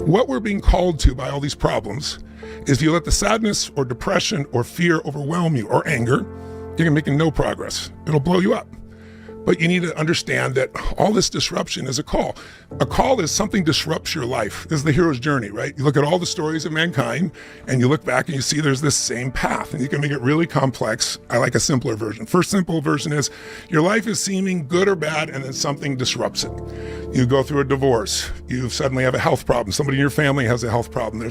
What we're being called to by all these problems is if you let the sadness or depression or fear overwhelm you or anger, you're making no progress. It'll blow you up. But you need to understand that all this disruption is a call. A call is something disrupts your life. This is the hero's journey, right? You look at all the stories of mankind and you look back and you see there's this same path, and you can make it really complex. I like a simpler version. First simple version is your life is seeming good or bad and then something disrupts it. You go through a divorce. You suddenly have a health problem. Somebody in your family has a health problem.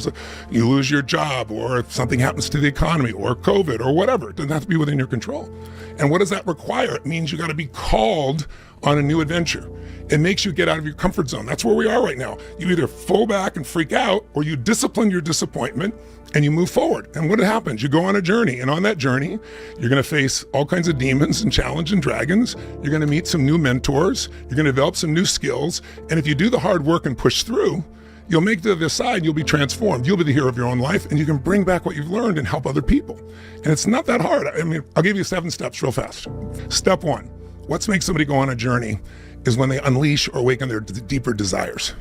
You lose your job, or something happens to the economy, or COVID, or whatever. It doesn't have to be within your control. And what does that require? It means you got to be called on a new adventure. It makes you get out of your comfort zone. That's where we are right now. You either fall back and freak out, or you discipline your disappointment and you move forward. And what happens? You go on a journey, and on that journey, you're going to face all kinds of demons and challenge and dragons. You're going to meet some new mentors. You're going to develop some new skills. And if you do the hard work and push through, you'll make it to the side, you'll be transformed. You'll be the hero of your own life, and you can bring back what you've learned and help other people. And it's not that hard. I mean, I'll give you 7 steps real fast. Step 1, what makes somebody go on a journey is when they unleash or awaken their deeper desires.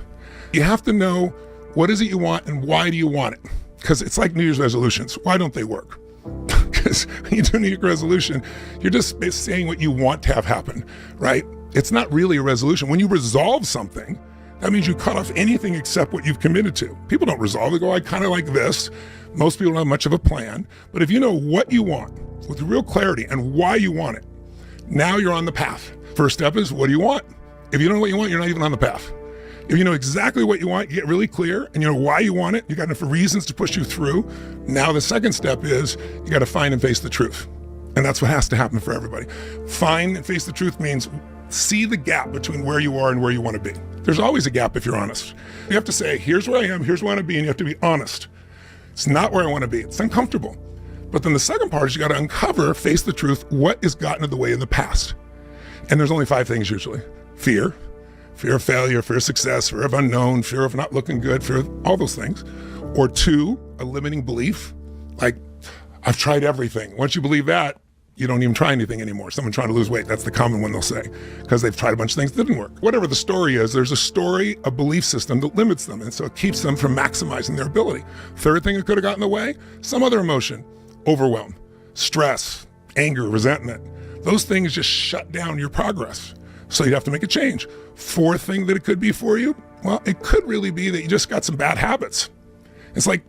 You have to know, what is it you want and why do you want it? Because it's like New Year's resolutions. Why don't they work? Because when you do a New Year's resolution, you're just saying what you want to have happen, right? It's not really a resolution. When you resolve something, that means you cut off anything except what you've committed to. People don't resolve. They go, I kind of like this. Most people don't have much of a plan. But if you know what you want with real clarity and why you want it, now you're on the path. First step is, what do you want? If you don't know what you want, you're not even on the path. If you know exactly what you want, you get really clear, and you know why you want it, you got enough reasons to push you through. Now the second step is, you got to find and face the truth. And that's what has to happen for everybody. Find and face the truth means see the gap between where you are and where you want to be. There's always a gap if you're honest. You have to say, here's where I am, here's where I want to be, and you have to be honest. It's not where I want to be. It's uncomfortable. But then the second part is you got to uncover, face the truth, what has gotten in the way in the past. And there's only 5 things usually. Fear of failure, fear of success, fear of unknown, fear of not looking good, fear of all those things. Or 2, a limiting belief, like, I've tried everything. Once you believe that, you don't even try anything anymore. Someone trying to lose weight, that's the common one they'll say, because they've tried a bunch of things that didn't work. Whatever the story is, there's a story, a belief system that limits them, and so it keeps them from maximizing their ability. Third thing that could have gotten in the way, some other emotion, overwhelm, stress, anger, resentment. Those things just shut down your progress. So you'd have to make a change. Fourth thing that it could be for you, well, it could really be that you just got some bad habits. It's like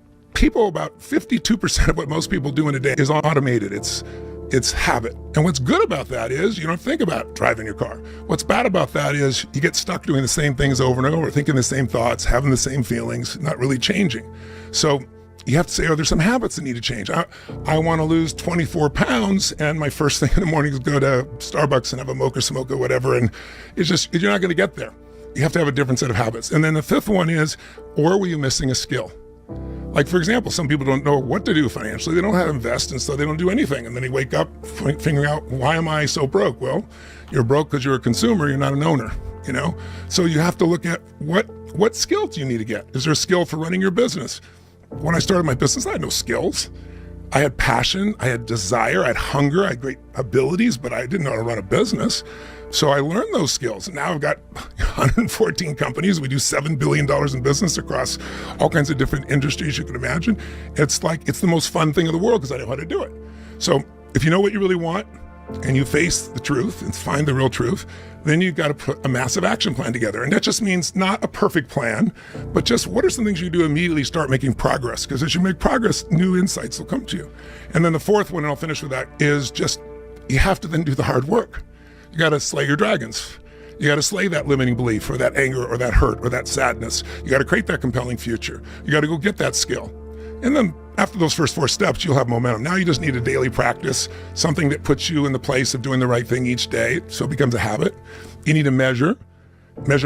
about 52% of what most people do in a day is automated. It's habit. And what's good about that is you don't think about driving your car. What's bad about that is you get stuck doing the same things over and over, thinking the same thoughts, having the same feelings, not really changing. So you have to say, there's some habits that need to change. I want to lose 24 pounds, and my first thing in the morning is go to Starbucks and have a mocha smoke or whatever, and it's just, you're not going to get there. You have to have a different set of habits. And then the fifth one is, or were you missing a skill? Like, for example, some people don't know what to do financially. They don't know how to invest, and so they don't do anything. And then they wake up figuring out, why am I so broke? Well, you're broke because you're a consumer, you're not an owner, you know? So you have to look at what skill do you need to get? Is there a skill for running your business? When I started my business, I had no skills. I had passion, I had desire, I had hunger, I had great abilities, but I didn't know how to run a business. So I learned those skills. And now I've got 114 companies. We do $7 billion in business across all kinds of different industries you can imagine. It's the most fun thing in the world because I know how to do it. So if you know what you really want and you face the truth and find the real truth, then you've got to put a massive action plan together. And that just means not a perfect plan, but just what are some things you do immediately start making progress? Because as you make progress, new insights will come to you. And then the fourth one, and I'll finish with that, is just you have to then do the hard work. You got to slay your dragons. You got to slay that limiting belief or that anger or that hurt or that sadness. You got to create that compelling future. You got to go get that skill. And then after those first 4 steps, you'll have momentum. Now you just need a daily practice, something that puts you in the place of doing the right thing each day, so it becomes a habit. You need to measure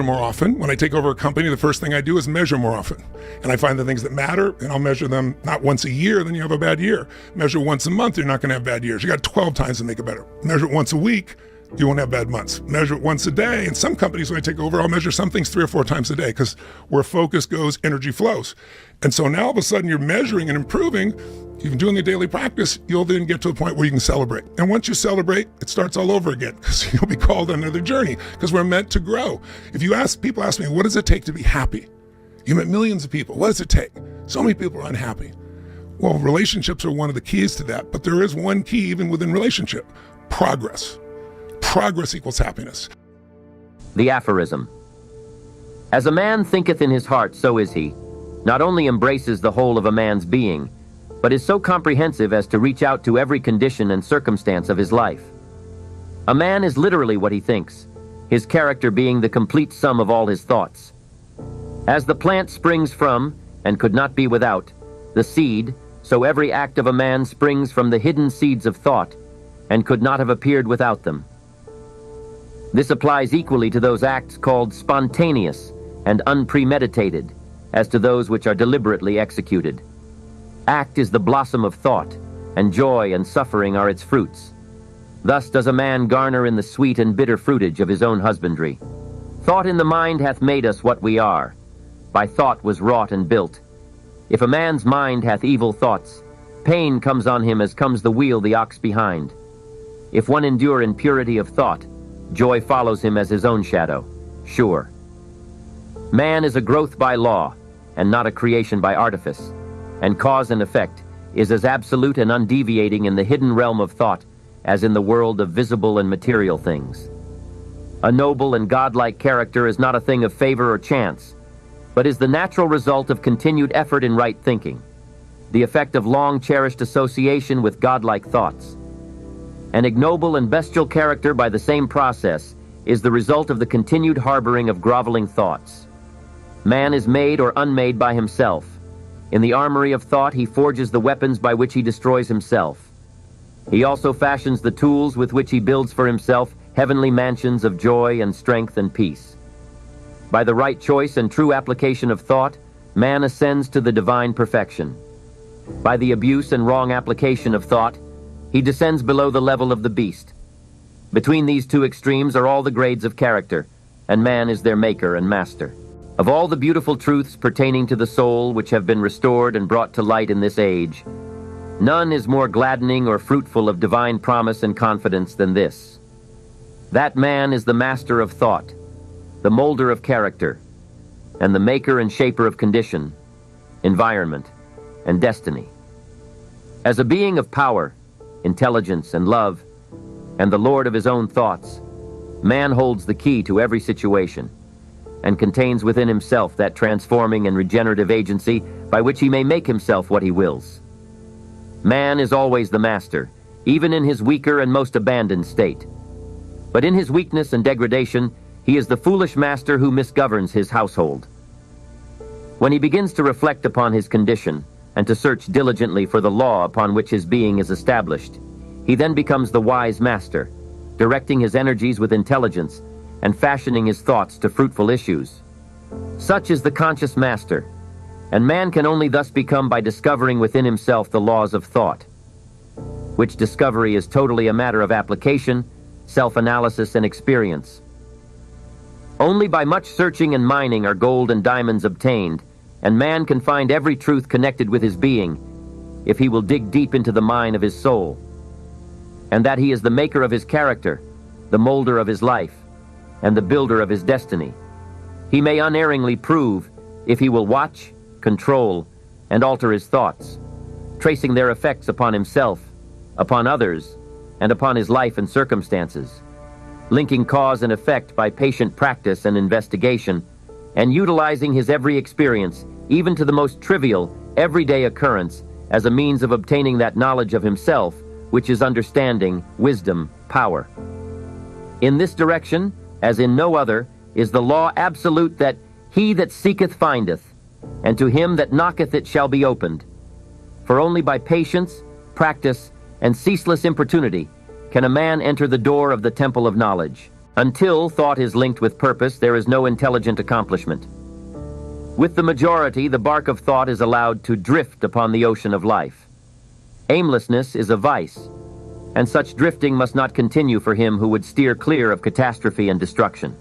more often. When I take over a company, the first thing I do is measure more often. And I find the things that matter, and I'll measure them not once a year, then you have a bad year. Measure once a month, you're not gonna have bad years. You got 12 times to make it better. Measure it once a week, you won't have bad months. Measure it once a day. And some companies, when I take over, I'll measure some things 3 or 4 times a day, because where focus goes, energy flows. And so now all of a sudden you're measuring and improving. You've been doing the daily practice, you'll then get to a point where you can celebrate. And once you celebrate, it starts all over again, because you'll be called on another journey, because we're meant to grow. If you people ask me, what does it take to be happy? You met millions of people. What does it take? So many people are unhappy. Well, relationships are one of the keys to that, but there is one key even within relationship: progress. Progress equals happiness. The aphorism. As a man thinketh in his heart, so is he. Not only embraces the whole of a man's being, but is so comprehensive as to reach out to every condition and circumstance of his life. A man is literally what he thinks, his character being the complete sum of all his thoughts. As the plant springs from, and could not be without, the seed, so every act of a man springs from the hidden seeds of thought, and could not have appeared without them. This applies equally to those acts called spontaneous and unpremeditated, as to those which are deliberately executed. Act is the blossom of thought, and joy and suffering are its fruits. Thus does a man garner in the sweet and bitter fruitage of his own husbandry. Thought in the mind hath made us what we are. By thought was wrought and built. If a man's mind hath evil thoughts, pain comes on him as comes the wheel the ox behind. If one endure in purity of thought, joy follows him as his own shadow, sure. Man is a growth by law, and not a creation by artifice, and cause and effect is as absolute and undeviating in the hidden realm of thought as in the world of visible and material things. A noble and godlike character is not a thing of favor or chance, but is the natural result of continued effort in right thinking, the effect of long-cherished association with godlike thoughts. An ignoble and bestial character, by the same process, is the result of the continued harboring of groveling thoughts. Man is made or unmade by himself. In the armory of thought, he forges the weapons by which he destroys himself. He also fashions the tools with which he builds for himself heavenly mansions of joy and strength and peace. By the right choice and true application of thought, man ascends to the divine perfection. By the abuse and wrong application of thought, he descends below the level of the beast. Between these two extremes are all the grades of character, and man is their maker and master. Of all the beautiful truths pertaining to the soul which have been restored and brought to light in this age, none is more gladdening or fruitful of divine promise and confidence than this: that man is the master of thought, the molder of character, and the maker and shaper of condition, environment, and destiny. As a being of power, intelligence, and love, and the lord of his own thoughts, man holds the key to every situation, and contains within himself that transforming and regenerative agency by which he may make himself what he wills. Man is always the master, even in his weaker and most abandoned state. But in his weakness and degradation, he is the foolish master who misgoverns his household. When he begins to reflect upon his condition, and to search diligently for the law upon which his being is established, he then becomes the wise master, directing his energies with intelligence, and fashioning his thoughts to fruitful issues. Such is the conscious master, and man can only thus become by discovering within himself the laws of thought, which discovery is totally a matter of application, self-analysis, and experience. Only by much searching and mining are gold and diamonds obtained, and man can find every truth connected with his being, if he will dig deep into the mine of his soul, and that he is the maker of his character, the molder of his life, and the builder of his destiny. He may unerringly prove, if he will watch, control, and alter his thoughts, tracing their effects upon himself, upon others, and upon his life and circumstances, linking cause and effect by patient practice and investigation, and utilizing his every experience, even to the most trivial, everyday occurrence, as a means of obtaining that knowledge of himself, which is understanding, wisdom, power. In this direction, as in no other, is the law absolute that he that seeketh findeth, and to him that knocketh it shall be opened. For only by patience, practice, and ceaseless importunity can a man enter the door of the temple of knowledge. Until thought is linked with purpose, there is no intelligent accomplishment. With the majority, the bark of thought is allowed to drift upon the ocean of life. Aimlessness is a vice, and such drifting must not continue for him who would steer clear of catastrophe and destruction.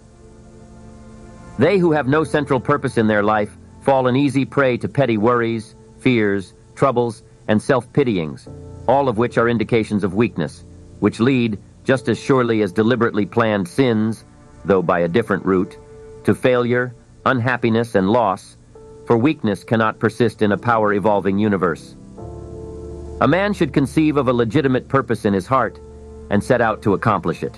They who have no central purpose in their life fall an easy prey to petty worries, fears, troubles, and self-pityings, all of which are indications of weakness, which lead, just as surely as deliberately planned sins, though by a different route, to failure, unhappiness, and loss, for weakness cannot persist in a power-evolving universe. A man should conceive of a legitimate purpose in his heart and set out to accomplish it.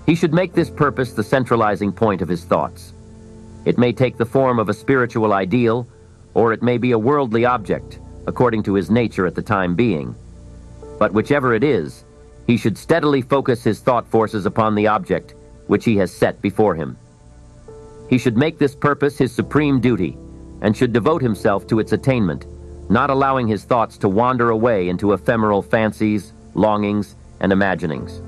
He should make this purpose the centralizing point of his thoughts. It may take the form of a spiritual ideal, or it may be a worldly object, according to his nature at the time being. But whichever it is, he should steadily focus his thought forces upon the object which he has set before him. He should make this purpose his supreme duty, and should devote himself to its attainment, not allowing his thoughts to wander away into ephemeral fancies, longings, and imaginings.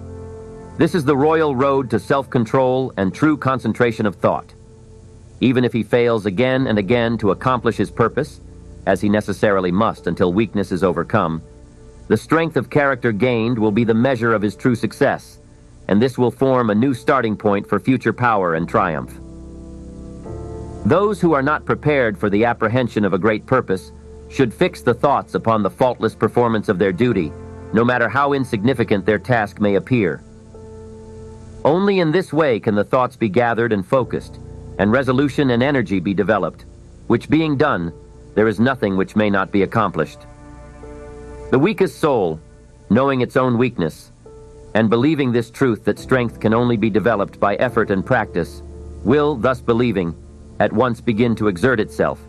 This is the royal road to self-control and true concentration of thought. Even if he fails again and again to accomplish his purpose, as he necessarily must until weakness is overcome, the strength of character gained will be the measure of his true success, and this will form a new starting point for future power and triumph. Those who are not prepared for the apprehension of a great purpose should fix the thoughts upon the faultless performance of their duty, no matter how insignificant their task may appear. Only in this way can the thoughts be gathered and focused, and resolution and energy be developed, which being done, there is nothing which may not be accomplished. The weakest soul, knowing its own weakness, and believing this truth that strength can only be developed by effort and practice, will, thus believing, at once begin to exert itself,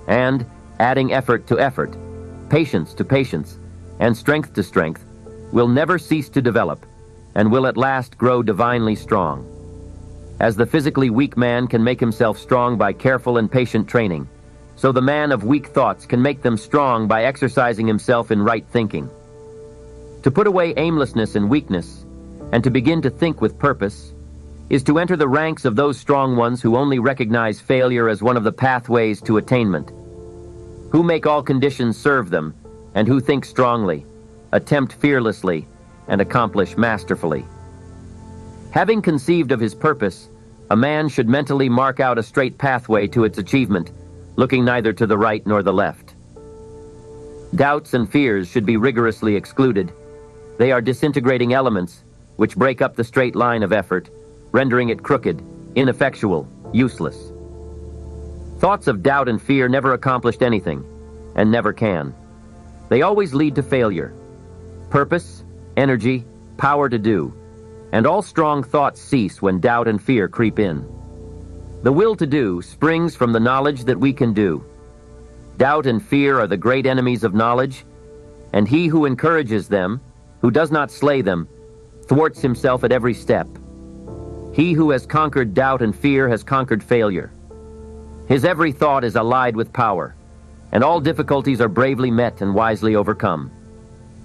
and, adding effort to effort, patience to patience, and strength to strength, will never cease to develop, and will at last grow divinely strong. As the physically weak man can make himself strong by careful and patient training, so the man of weak thoughts can make them strong by exercising himself in right thinking. To put away aimlessness and weakness, and to begin to think with purpose, is to enter the ranks of those strong ones who only recognize failure as one of the pathways to attainment, who make all conditions serve them, and who think strongly, attempt fearlessly, and accomplish masterfully. Having conceived of his purpose, a man should mentally mark out a straight pathway to its achievement, looking neither to the right nor the left. Doubts and fears should be rigorously excluded. They are disintegrating elements which break up the straight line of effort, rendering it crooked, ineffectual, useless. Thoughts of doubt and fear never accomplished anything, and never can. They always lead to failure. Purpose, energy, power to do, and all strong thoughts cease when doubt and fear creep in. The will to do springs from the knowledge that we can do. Doubt and fear are the great enemies of knowledge, and he who encourages them, who does not slay them, thwarts himself at every step. He who has conquered doubt and fear has conquered failure. His every thought is allied with power, and all difficulties are bravely met and wisely overcome.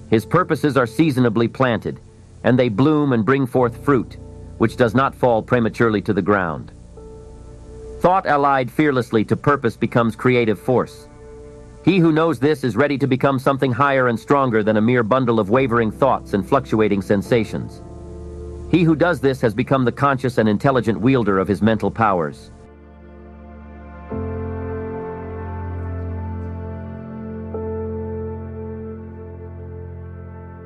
His purposes are seasonably planted, and they bloom and bring forth fruit, which does not fall prematurely to the ground. Thought allied fearlessly to purpose becomes creative force. He who knows this is ready to become something higher and stronger than a mere bundle of wavering thoughts and fluctuating sensations. He who does this has become the conscious and intelligent wielder of his mental powers.